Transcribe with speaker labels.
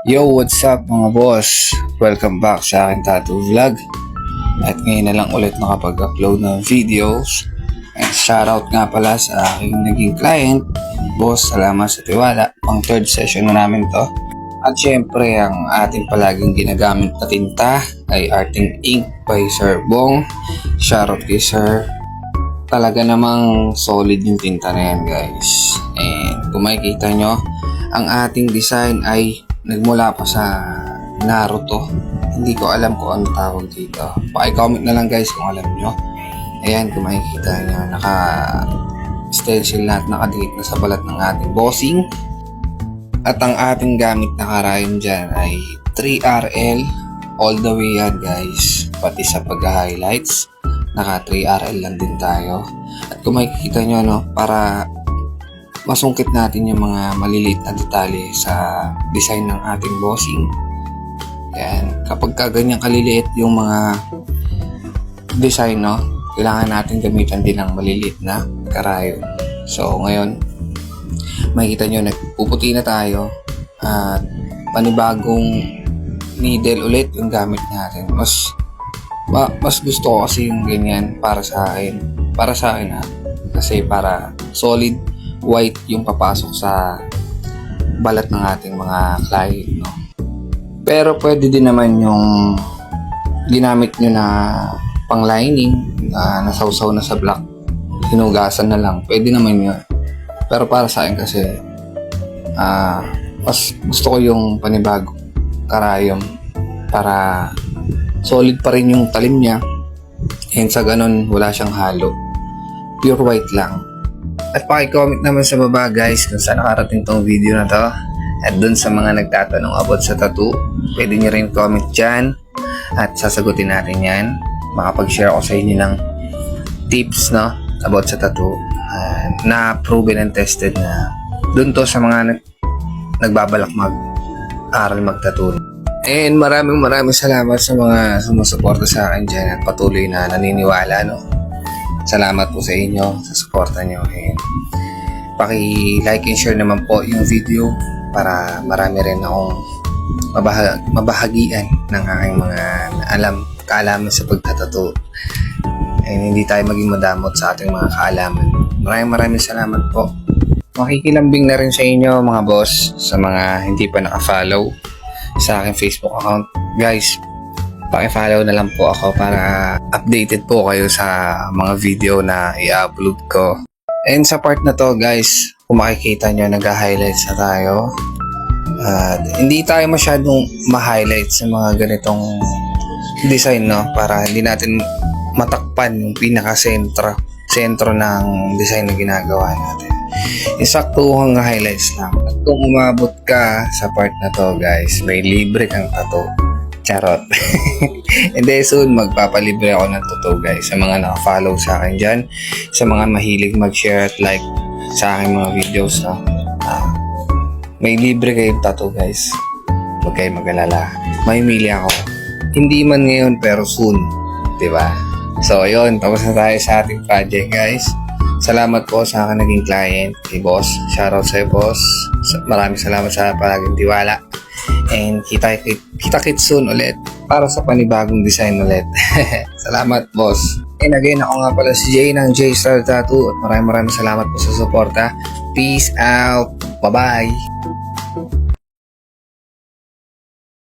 Speaker 1: Yo, what's up mga boss? Welcome back sa aking tattoo vlog. At ngayon na lang ulit nakapag-upload ng videos. And shoutout nga pala sa aking naging client. Boss, salamat sa tiwala. Pang third session na namin to. At syempre, ang ating palaging ginagamit na tinta ay Arting Ink by Sir Bong. Shoutout kay Sir. Talaga namang solid yung tinta na yan, guys. And kung makikita nyo, ang ating design ay nagmula pa sa Naruto. Hindi ko alam kung ano tawag dito. Paki-comment na lang guys kung alam nyo. Ayan, kung makikita nyo, naka-stencil lahat, nakadikit na sa balat ng ating bossing. At ang ating gamit na karayon dyan ay 3RL all the way yan guys. Pati sa pag-highlights, naka 3RL lang din tayo. At kung makikita nyo, no, para masungkit natin yung mga maliliit na detalye sa design ng ating bossing. Yan. Kapag ganyan kaliliit yung mga design, no, kailangan natin gamitan din ng maliliit na karayon. So, ngayon, makikita nyo, nagpuputi na tayo at panibagong needle ulit yung gamit natin. Mas gusto ko kasi yung ganyan para sa akin. Para sa akin, ha. Kasi para solid white yung papasok sa balat ng ating mga client, no? Pero pwede din naman yung ginamit nyo na pang lining na nasawsaw na sa black, hinugasan na lang, pwede naman yun. Pero para sa akin kasi mas gusto ko yung panibagong karayom para solid pa rin yung talim niya, and sa ganun wala siyang halo, pure white lang. At paki-comment naman sa baba guys kung saan nakarating tong video na to. At dun sa mga nagtatanong about sa tattoo, pwede nyo rin comment dyan at sasagutin natin yan. Makapag-share ako sa inyo ng tips, no, about sa tattoo na proven and tested na dun to sa mga nagbabalak mag-aral mag-tattoo. And maraming salamat sa mga sumusuporta sa akin dyan at patuloy na naniniwala, no. Salamat po sa inyo, sa suporta nyo. And paki-like and share naman po yung video para marami rin akong mabahagian ng aking mga kaalaman sa pagtatato. And hindi tayo maging madamot sa ating mga kaalaman. Maraming salamat po. Makikilambing na rin sa inyo mga boss, sa mga hindi pa naka-follow sa aking Facebook account. Guys, paki-follow na lang po ako para updated po kayo sa mga video na i-upload ko. And sa part na to guys, kung makikita nyo, nag-highlights na tayo. Hindi tayo masyadong ma-highlight sa mga ganitong design, no? Para hindi natin matakpan yung pinaka-sentro ng design na ginagawa natin. Isaktuhang highlights lang. At kung umabot ka sa part na to guys, may libre kang tattoo. Charot. And then soon, magpapalibre ako ng totoo guys sa mga naka-follow sa akin dyan, sa mga mahilig mag-share at like sa aking mga videos, no? May libre kayong tattoo guys. Huwag kayong mag-alala. May mili ako. Hindi man ngayon pero soon, diba? So ayun, tapos na tayo sa ating project guys. Salamat po sa aking naging client, kay boss. Shoutout sa'yo boss. Maraming salamat sa palaging tiwala. And kita-kits soon ulit para sa panibagong design ulit. Salamat boss. And again, ako nga pala si Jay ng J-Star Tattoo at maraming salamat po sa suporta. Peace out. Bye-bye.